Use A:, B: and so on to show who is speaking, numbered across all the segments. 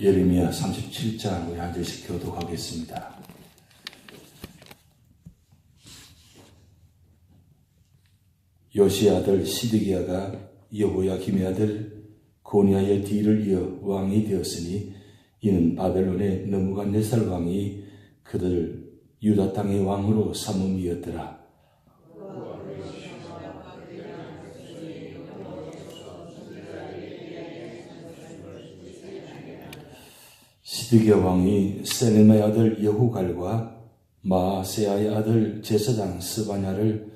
A: 예레미야 37장 우리 한 절씩 교독하겠습니다. 요시야 아들 시드기야가 여호야김의 아들 고니아의 뒤를 이어 왕이 되었으니 이는 바벨론의 느부갓네살 왕이 그들을 유다 땅의 왕으로 삼음이었더라. 시드기야 왕이 셀레마의 아들 여후갈과 마아세야의 아들 제사장 스바냐를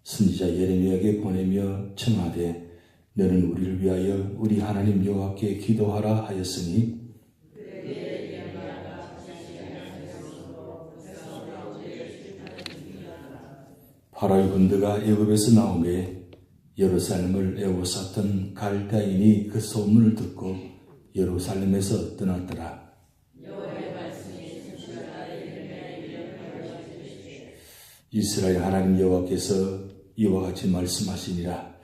A: 선지자 예레미야에게 보내며 청하되 너는 우리를 위하여 우리 하나님 여호와께 기도하라 하였으니 파라오의 군대가 애굽에서 나오매 예루살렘을 에워쌌던 갈대인이 그 소문을 듣고 예루살렘에서 떠났더라. 이스라엘 하나님 여호와께서 이와 같이 말씀하시니라.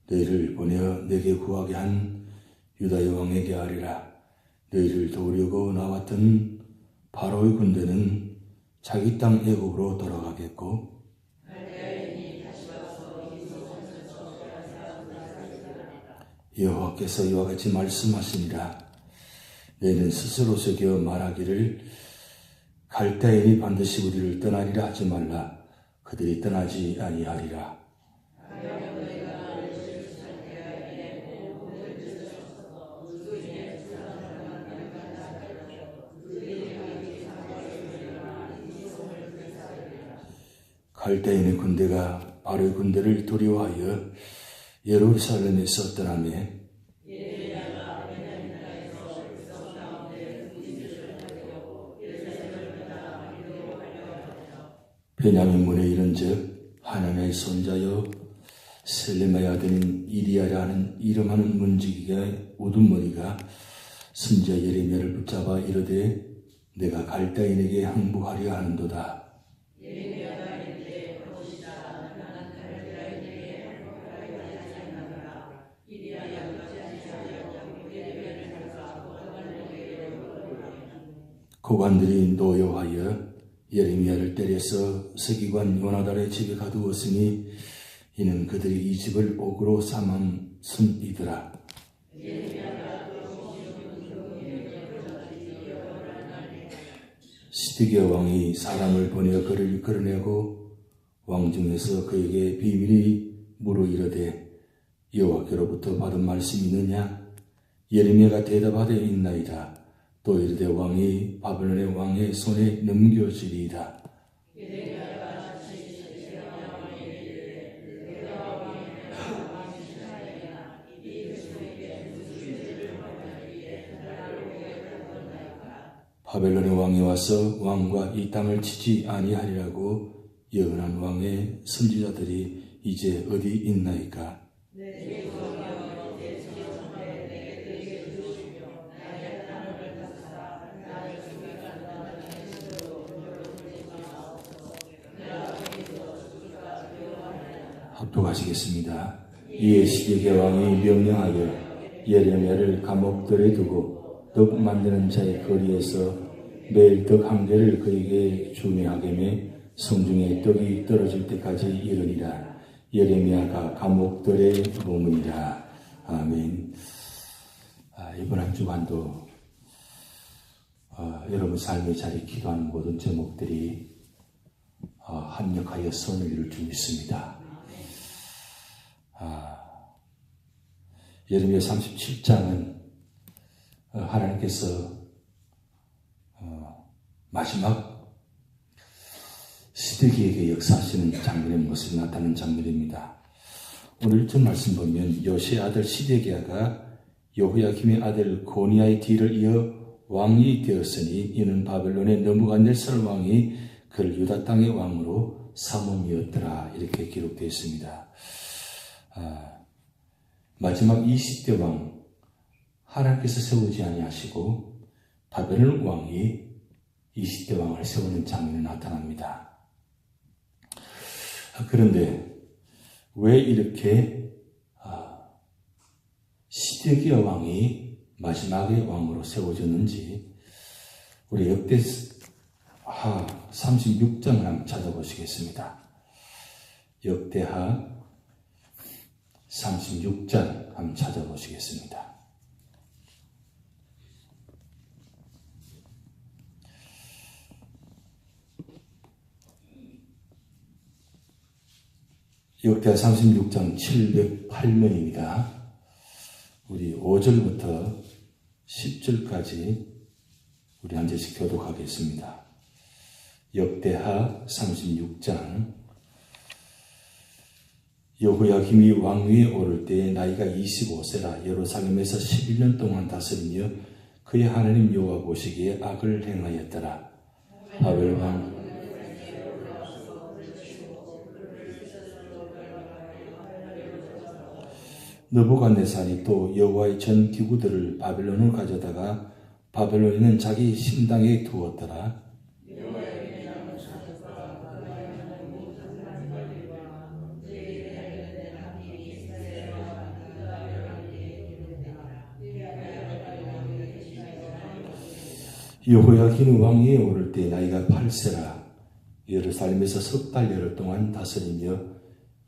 A: 너희를 보내어 내게 구하게 한 유다의 왕에게 아뢰라. 너희를 도우려고 나왔던 바로의 군대는 자기 땅 애굽으로 돌아가겠고 여호와께서 이와 같이 말씀하시니라. 너희는 스스로 새겨 말하기를 갈대인이 반드시 우리를 떠나리라 하지 말라. 그들이 떠나지 아니하리라. 갈대인의 군대가 바로의 군대를 두려워하여 예루살렘에서 떠나매 베냐민 문에 이른즉 하나님의 손자여 셀레마의 아들인 이리야라는 이름하는 문지기의 우두머리가 선지자 예레미야를 붙잡아 이르되 내가 갈대인에게 항복하려 하는도다. 고관들이 노여하여 예레미야를 때려서 서기관 요나단의 집에 가두었으니 이는 그들이 이 집을 옥으로 삼음이더라. 시드기야 왕이 사람을 보내어 그를 끌어내고 왕 중에서 그에게 비밀이 물어 이르되 여호와께로부터 받은 말씀이 있느냐? 예레미야가 대답하되 있나이다. 또 이르되 왕이 바벨론의 왕의 손에 넘겨지리이다. 바벨론의 왕이 와서 왕과 이 땅을 치지 아니하리라고 예언한 왕의 선지자들이 이제 어디 있나이까? 합독하시겠습니다. 이에 시드기야 왕이 명령하여 예레미야를 감옥들에 두고 떡 만드는 자의 거리에서 매일 떡 한 개를 그에게 주며 하게매 성중에 떡이 떨어질 때까지 이르니라. 예레미야가 감옥들에 머무니라. 아멘. 이번 한 주간도 여러분 삶의 자리 기도하는 모든 제목들이 합력하여 선을 이룰 줄 믿습니다. 예레미야 37장은 하나님께서 마지막 시드기에게 역사하시는 장면의 모습이 나타나는 장면입니다. 오늘 1절 말씀 보면 요시야 아들 시드기야가 여호야김의 아들 고니아의 뒤를 이어 왕이 되었으니 이는 바벨론의 느부갓네살 왕이 그를 유다 땅의 왕으로 삼음이었더라. 이렇게 기록되어 있습니다. 마지막 20대 왕 하나님께서 세우지 아니하시고 바벨론 왕이 20대 왕을 세우는 장면이 나타납니다. 그런데 왜 이렇게 시드기야 왕이 마지막의 왕으로 세워졌는지 우리 역대하 36장을 한번 찾아보시겠습니다. 역대하 36장 한번 찾아보시겠습니다. 역대하 36장 708면입니다. 우리 5절부터 10절까지 우리 한 절씩 교독하겠습니다. 역대하 36장. 여호야김이 왕위에 오를 때에 나이가 25세라 예루살렘에서 11년 동안 다스리며 그의 하나님 여호와 보시기에 악을 행하였더라. 바벨 왕 느부갓네살이 또 여호와의 전 기구들을 바벨론으로 가져다가 바벨론에는 자기 신당에 두었더라. 여호야긴 왕위에 오를 때 나이가 8세라 예루살렘에서 석 달여를 동안 다스리며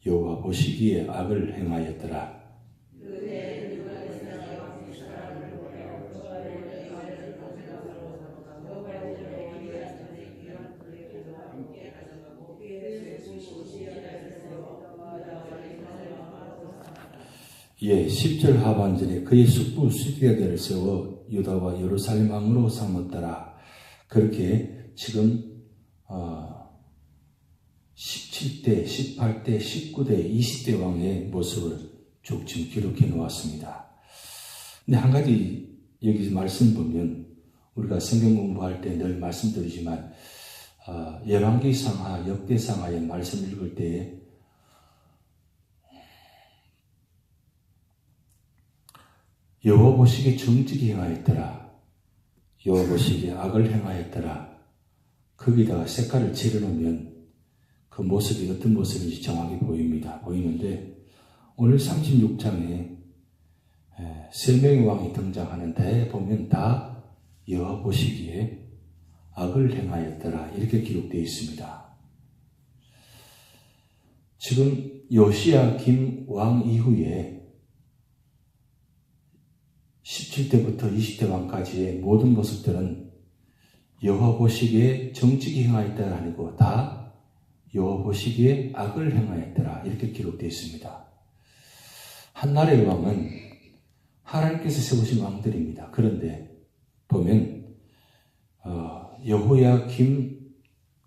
A: 여호와 보시기에 악을 행하였더라. 예, 10절 하반절에 그의 숙부 스디게를 세워 유다와 예루살렘 왕으로 삼았더라. 그렇게 지금 17대, 18대, 19대, 20대 왕의 모습을 쭉 지금 기록해 놓았습니다. 근데 한 가지 여기 말씀 보면 우리가 성경 공부할 때 늘 말씀드리지만 열왕기상하, 역대상하의 말씀 읽을 때에 여호와 보시기에 정직히 행하였더라. 여호와 보시기에 악을 행하였더라. 거기다가 색깔을 칠해놓으면 그 모습이 어떤 모습인지 정확히 보이는데 오늘 36장에 세 명의 왕이 등장하는데 보면 다 여호와 보시기에 악을 행하였더라 이렇게 기록되어 있습니다. 지금 요시야김 왕 이후에 17대부터 20대 왕까지의 모든 모습들은 여호와 보시기에 정직히 행하였더라 아니고 다 여호와 보시기에 악을 행하였더라 이렇게 기록되어 있습니다. 한나라의 왕은 하나님께서 세우신 왕들입니다. 그런데 보면 여호야김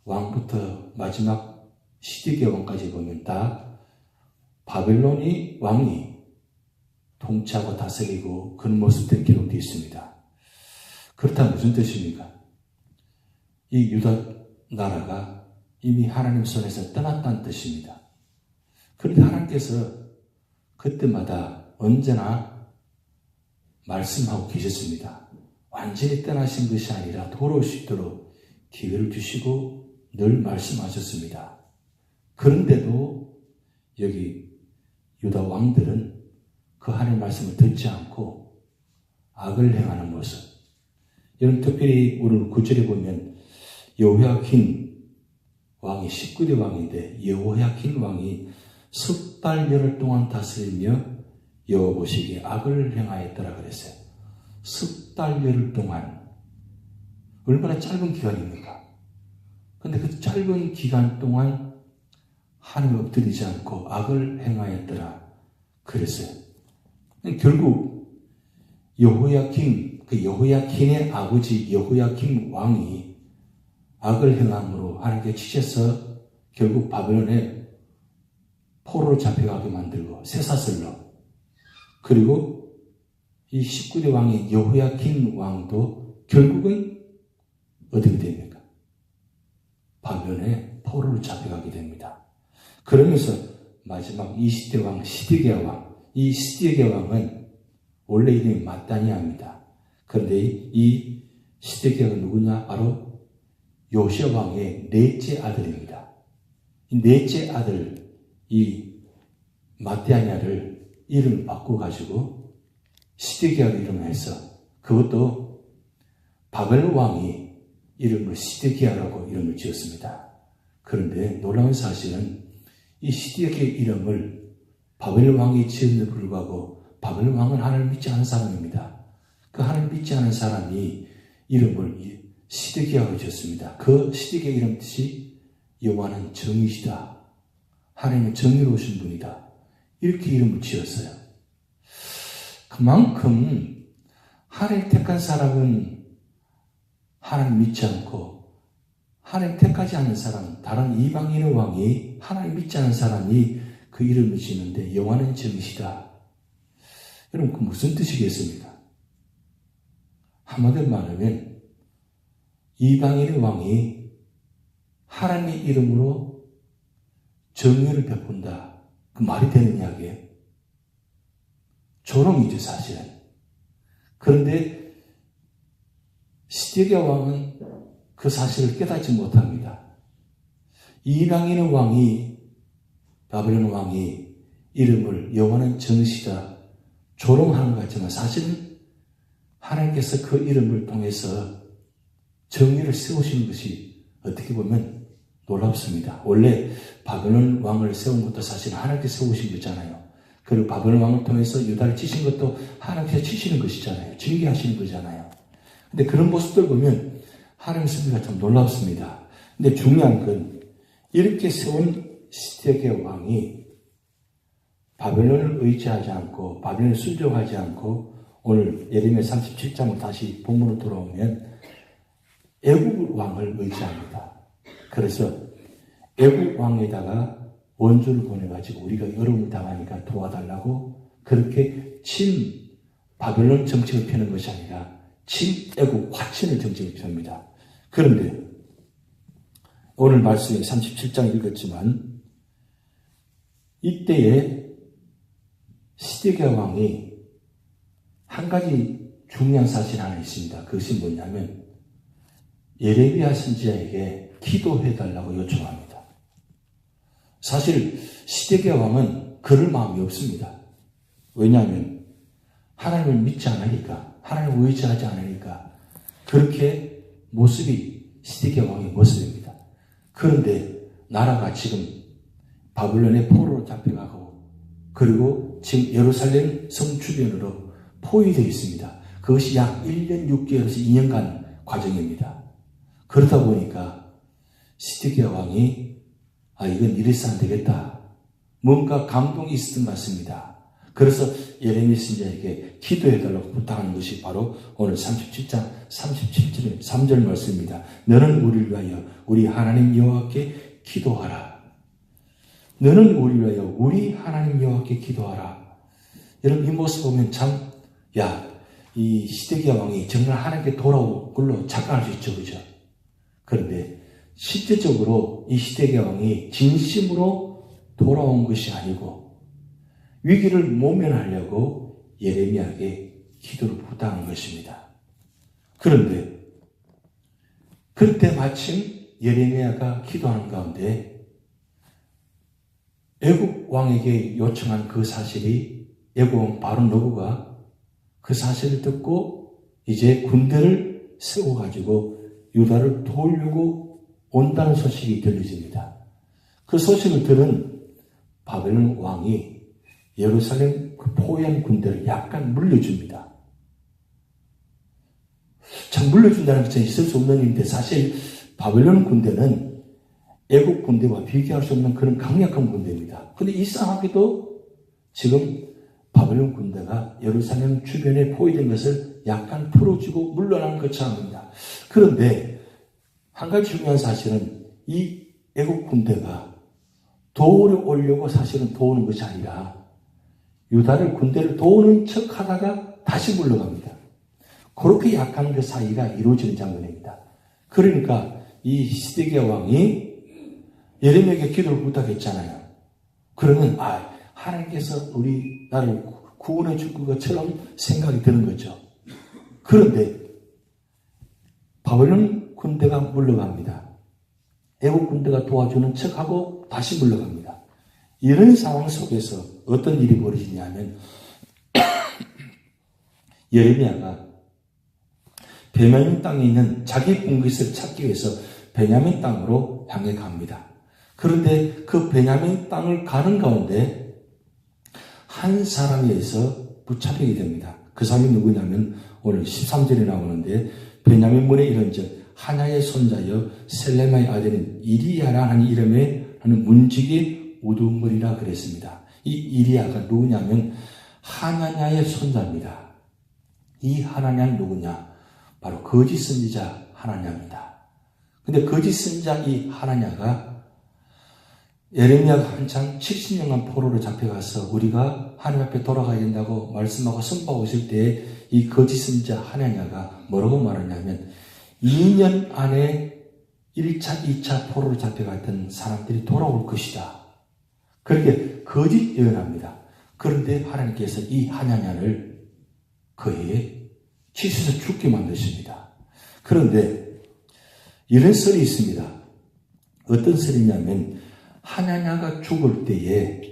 A: 왕부터 마지막 시드기야 왕까지 보면 다 바벨론이 왕이 통치하고 다스리고 그런 모습들이 기록되어 있습니다. 그렇다면 무슨 뜻입니까? 이 유다 나라가 이미 하나님 손에서 떠났다는 뜻입니다. 그런데 하나님께서 그때마다 언제나 말씀하고 계셨습니다. 완전히 떠나신 것이 아니라 돌아올 수 있도록 기회를 주시고 늘 말씀하셨습니다. 그런데도 여기 유다 왕들은 그 하나님의 말씀을 듣지 않고 악을 행하는 모습. 여러분 특별히 오늘 9절에 보면 여호야킨 왕이 19대 왕인데 여호야킨 왕이 석 달여를 동안 다스리며 여호와 보시기에 악을 행하였더라 그랬어요. 석 달여를 동안 얼마나 짧은 기간입니까? 그런데 그 짧은 기간 동안 하나님을 엎드리지 않고 악을 행하였더라 그랬어요. 결국 여호야킨, 그 여호야킨의 아버지 여호야킨 왕이 악을 행함으로 하나님께 치셔서 결국 바벨론에 포로로 잡혀가게 만들고 쇠사슬로 그리고 이 19대 왕인 여호야킨 왕도 결국은 어떻게 됩니까? 바벨론에 포로로 잡혀가게 됩니다. 그러면서 마지막 20대 왕 시드기야 왕 이 시드기야 왕은 원래 이름이 마따니아입니다. 그런데 이 시드기야가 누구냐? 바로 요시야 왕의 넷째 아들입니다. 이 넷째 아들 이 마따니아를 이름을 바꿔가지고 시드기야 이름을 해서 그것도 바벨 왕이 이름을 시드기야라고 이름을 지었습니다. 그런데 놀라운 사실은 이 시드기야의 이름을 바벨 왕이 지었는데 불구하고 바벨 왕은 하나님을 믿지 않은 사람입니다. 그 하나님을 믿지 않은 사람이 이름을 시드기야로 지었습니다. 그 시드기야 이름 뜻이 여호와는 정의시다. 하나님은 정의로우신 분이다. 이렇게 이름을 지었어요. 그만큼 하나님 택한 사람은 하나님 믿지 않고 하나님 택하지 않은 사람, 다른 이방인의 왕이 하나님 믿지 않은 사람이 그 이름을 지는데 여호와는 정의시다. 여러분 그 무슨 뜻이겠습니까? 한마디로 말하면 이방인의 왕이 하나님의 이름으로 정의를 베푼다. 그 말이 되는 이야기예요. 조롱이죠 사실은. 그런데 시드기야 왕은 그 사실을 깨닫지 못합니다. 이방인의 왕이 바벨론 왕이 이름을 여호와는 정의시다 조롱하는 것 같지만 사실은 하나님께서 그 이름을 통해서 정의를 세우시는 것이 어떻게 보면 놀랍습니다. 원래 바벨론 왕을 세운 것도 사실 하나님께서 세우신 거잖아요. 그리고 바벨론 왕을 통해서 유다를 치신 것도 하나님께서 치시는 것이잖아요. 징계하시는 거잖아요. 근데 그런 모습들 보면 하나님의 섭리가 참 놀랍습니다. 근데 중요한 건 이렇게 세운 시드기야 왕이 바벨론을 의지하지 않고 바벨론을 순종하지 않고 오늘 예레미야 37장을 다시 본문으로 돌아오면 애굽 왕을 의지합니다. 그래서 애굽 왕에다가 원조를 보내가지고 우리가 어려움을 당하니까 도와달라고 그렇게 친 바벨론 정책을 펴는 것이 아니라 친 애굽 화친의 정책을 펴니다. 그런데 오늘 말씀에 37장 읽었지만 이때에 시드기야 왕이 한 가지 중요한 사실이 하나 있습니다. 그것이 뭐냐면 예레미야 선지자에게 기도해달라고 요청합니다. 사실 시드기야 왕은 그럴 마음이 없습니다. 왜냐하면 하나님을 믿지 않으니까 하나님을 의지하지 않으니까 그렇게 모습이 시드기야 왕의 모습입니다. 그런데 나라가 지금 바벨론의 포로로 잡혀가고 그리고 지금 예루살렘 성 주변으로 포위되어 있습니다. 그것이 약 1년 6개월에서 2년간 과정입니다. 그러다 보니까 시드기야 왕이 이건 이래서 안 되겠다. 뭔가 감동이 있었던 것 같습니다. 그래서 예레미야 선지자에게 기도해달라고 부탁하는 것이 바로 오늘 37장 37절 3절 말씀입니다. 너는 우리를 위하여 우리 하나님 여호와께 기도하라. 너는 우리를 위하여 우리 하나님 여호와께 기도하라. 여러분 이 모습 보면 참 이 시드기야 왕이 정말 하나님께 돌아온 걸로 착각할 수 있죠. 그죠? 그런데 실제적으로 이 시드기야 왕이 진심으로 돌아온 것이 아니고 위기를 모면하려고 예레미야에게 기도를 부탁한 것입니다. 그런데 그때 마침 예레미야가 기도하는 가운데 애굽 왕에게 요청한 그 사실이 애굽 왕 바로 너구가 그 사실을 듣고 이제 군대를 세워가지고 유다를 도우려고 온다는 소식이 들려집니다. 그 소식을 들은 바벨론 왕이 예루살렘 그 포위한 군대를 약간 물려줍니다. 참 물려준다는 것은 있을 수 없는 일인데 사실 바벨론 군대는 애국 군대와 비교할 수 없는 그런 강력한 군대입니다. 그런데 이상하게도 지금 바벨론 군대가 예루살렘 주변에 포위된 것을 약간 풀어주고 물러나는 것처럼입니다. 그런데 한 가지 중요한 사실은 이 애국 군대가 도우려 오려고 사실은 도우는 것이 아니라 유다를 군대를 도우는 척 하다가 다시 물러갑니다. 그렇게 약한 그 사이가 이루어지는 장면입니다. 그러니까 이 시드기야 왕이 예레미야에게 기도를 부탁했잖아요. 그러면 하나님께서 우리 나를 구원해 줄 것처럼 생각이 드는 거죠. 그런데 바벨론 군대가 물러갑니다. 애국 군대가 도와주는 척하고 다시 물러갑니다. 이런 상황 속에서 어떤 일이 벌어지냐면 예레미야가 베냐민 땅에 있는 자기 본 것을 찾기 위해서 베냐민 땅으로 향해 갑니다. 그런데 그 베냐민 땅을 가는 가운데 한 사람에 의해서 붙잡히게 됩니다. 그 사람이 누구냐면 오늘 13절에 나오는데 베냐민 문에 이른즉 하나의 손자여 셀레마의 아들인 이리야라는 이름의 하는 문지기 우두머리라 그랬습니다. 이 이리야가 누구냐면 하나냐의 손자입니다. 이 하나냐는 누구냐? 바로 거짓 선지자 하나냐입니다. 근데 거짓 선지자 이 하나냐가 예레미야가 한창 70년간 포로로 잡혀가서 우리가 하나님 앞에 돌아가야 된다고 말씀하고 선포하고 있을 때 이 거짓 선지자 하나냐가 뭐라고 말하냐면 2년 안에 1차, 2차 포로로 잡혀갔던 사람들이 돌아올 것이다. 그렇게 거짓 예언합니다. 그런데 하나님께서 이 하나냐를 그의 치수에서 죽게 만드십니다. 그런데 이런 설이 있습니다. 어떤 설이냐면 하나냐가 죽을 때에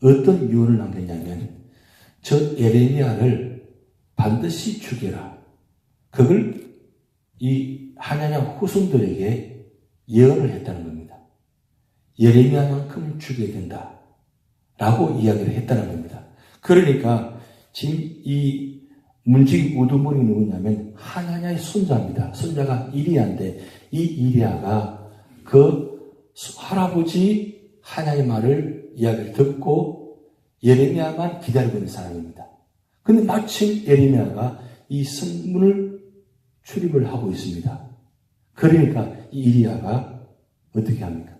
A: 어떤 유언을 남겼냐면 저 예레미야를 반드시 죽여라. 그걸 이 하나냐 후손들에게 예언을 했다는 겁니다. 예레미야만큼 죽여야 된다. 라고 이야기를 했다는 겁니다. 그러니까 지금 이 문지기 우두머리 누구냐면 하나냐의 손자입니다. 손자가 이리야인데 이 이리야가 그 할아버지 하나의 말을 이야기를 듣고 예레미야만 기다리고 있는 사람입니다. 근데 마침 예레미야가 이 성문을 출입을 하고 있습니다. 그러니까 이 이리야가 어떻게 합니까?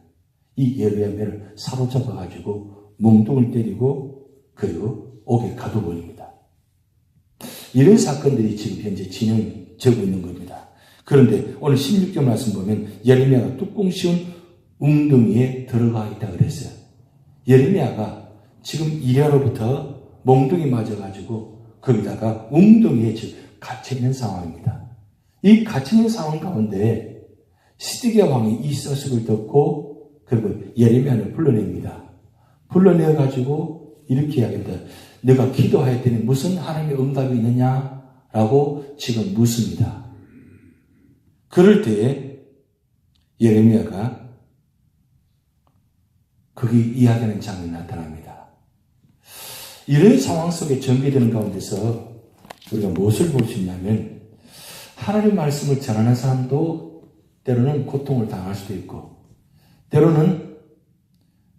A: 이 예레미야를 사로잡아가지고 몽둥을 때리고 그리고 옥에 가둬버립니다. 이런 사건들이 지금 현재 진행되고 있는 겁니다. 그런데 오늘 16절 말씀 보면 예레미야가 뚜껑 씌운 웅덩이에 들어가 있다 그랬어요. 예레미야가 지금 이리야로부터 몽둥이 맞아가지고 거기다가 웅덩이에 지금 갇혀있는 상황입니다. 이 갇혀있는 상황 가운데 시드기야 왕이 이 소식을 듣고 그리고 예레미야를 불러냅니다. 불러내가지고 이렇게 이야기합니다. 내가 기도하였더니 무슨 하나님의 응답이 있느냐라고 지금 묻습니다. 그럴 때에 예레미야가 거기 이야기하는 장면이 나타납니다. 이런 상황 속에 전개되는 가운데서 우리가 무엇을 볼 수 있냐면 하나님의 말씀을 전하는 사람도 때로는 고통을 당할 수도 있고 때로는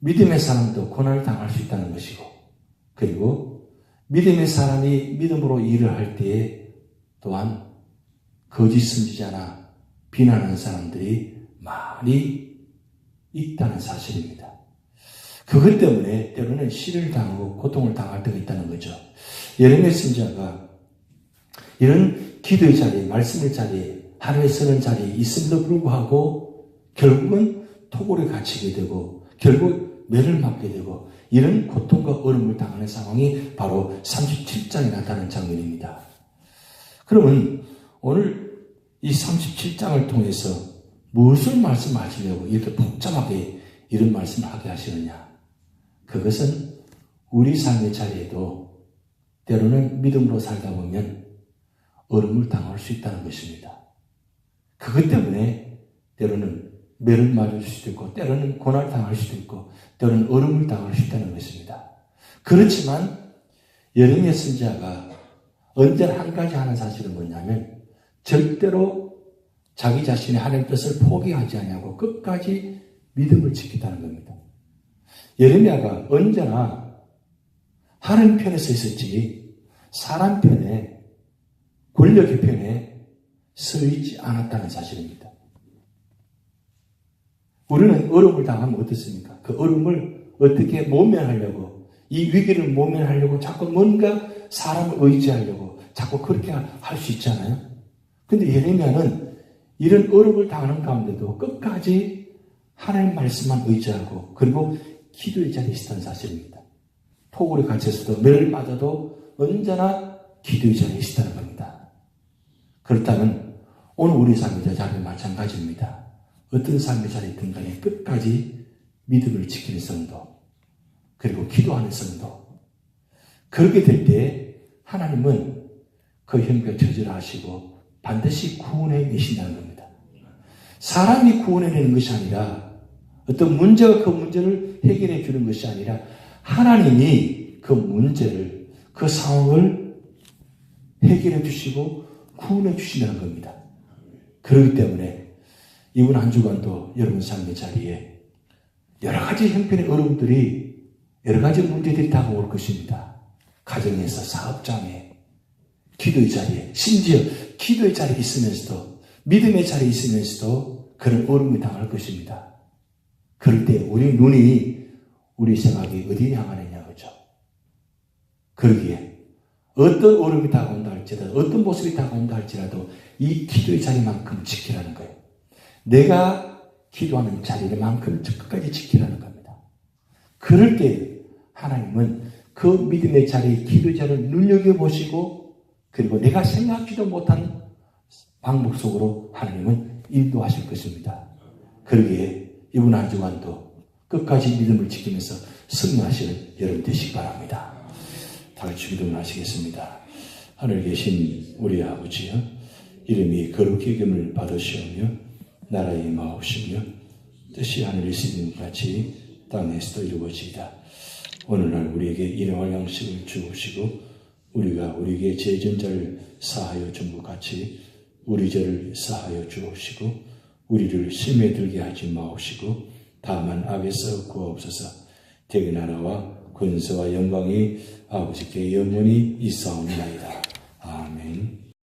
A: 믿음의 사람도 고난을 당할 수 있다는 것이고 그리고 믿음의 사람이 믿음으로 일을 할 때에 또한 거짓 선지자나 비난하는 사람들이 많이 있다는 사실입니다. 그것 때문에 때로는 시를 당하고 고통을 당할 때가 있다는 거죠. 예레미야 선지자가 이런 기도의 자리에 말씀의 자리에 하나님의 쓰는 자리에 있음에도 불구하고 결국은 토굴에 갇히게 되고 결국 매를 맞게 되고 이런 고통과 어려움을 당하는 상황이 바로 37장에 나타나는 장면입니다. 그러면 오늘 이 37장을 통해서 무엇을 말씀하시려고 이렇게 복잡하게 이런 말씀을 하게 하시느냐? 그것은 우리 삶의 자리에도 때로는 믿음으로 살다 보면 어려움을 당할 수 있다는 것입니다. 그것 때문에 때로는 매를 맞을 수도 있고 때로는 고난을 당할 수도 있고 때로는 어려움을 당할 수 있다는 것입니다. 그렇지만 예레미야 선지자가 언제나 한 가지 하는 사실은 뭐냐면 절대로 자기 자신의 하나님 뜻을 포기하지 않냐고 끝까지 믿음을 지키다는 겁니다. 예레미야가 언제나 하나님 편에 서 있었지 사람 편에 권력의 편에 서 있지 않았다는 사실입니다. 우리는 어려움을 당하면 어떻습니까? 그 어려움을 어떻게 모면하려고 이 위기를 모면하려고 자꾸 뭔가 사람을 의지하려고 자꾸 그렇게 할 수 있잖아요. 근데 예레미야는 이런 어려움을 당하는 가운데도 끝까지 하나님 말씀만 의지하고 그리고 기도의 자리에 있었다는 사실입니다. 토굴에 갇혀서도 매를 맞아도 언제나 기도의 자리에 있었다는 겁니다. 그렇다면 오늘 우리 삶의 자리도 마찬가지입니다. 어떤 삶의 자리에 있든 간에 끝까지 믿음을 지키는 성도 그리고 기도하는 성도 그렇게 될 때 하나님은 그 형편 처절하시고 반드시 구원해 내신다는 겁니다. 사람이 구원해내는 것이 아니라 어떤 문제가 그 문제를 해결해 주는 것이 아니라 하나님이 그 문제를, 그 상황을 해결해 주시고 구원해 주신다는 겁니다. 그렇기 때문에 이번 한 주간도 여러분 삶의 자리에 여러 가지 형편의 어려움들이, 여러 가지 문제들이 다가올 것입니다. 가정에서, 사업장에, 기도의 자리에, 심지어 기도의 자리에 있으면서도, 믿음의 자리에 있으면서도 그런 어려움이 당할 것입니다. 그럴 때 우리 눈이, 우리 생각이 어디에 향하느냐, 그죠? 그러기에 어떤 어려움이 다가온다 할지라도, 어떤 모습이 다가온다 할지라도 이 기도의 자리만큼 지키라는 거예요. 내가 기도하는 자리만큼 끝까지 지키라는 겁니다. 그럴 때 하나님은 그 믿음의 자리, 기도의 자리를 눈여겨보시고, 그리고 내가 생각지도 못한 방법 속으로 하나님은 인도하실 것입니다. 그러기에 이번 한 주간도 끝까지 믿음을 지키면서 승리하시는 여러분 되시기 바랍니다. 다 같이 기도를 하시겠습니다. 하늘에 계신 우리 아버지여, 이름이 거룩히 여김을 받으시오며 나라의 임하옵시며 뜻이 하늘에서 이룬 것 같이 땅에서도 이루어지이다. 오늘날 우리에게 일용할 양식을 주옵시고 우리가 우리에게 죄전자를 사하여 준 것 같이 우리 죄를 사하여 주옵시고 우리를 시험에 들게 하지 마옵시고 다만 악에서 구하옵소서. 대개 나라와 권세와 영광이 아버지께 영원히 있사옵나이다.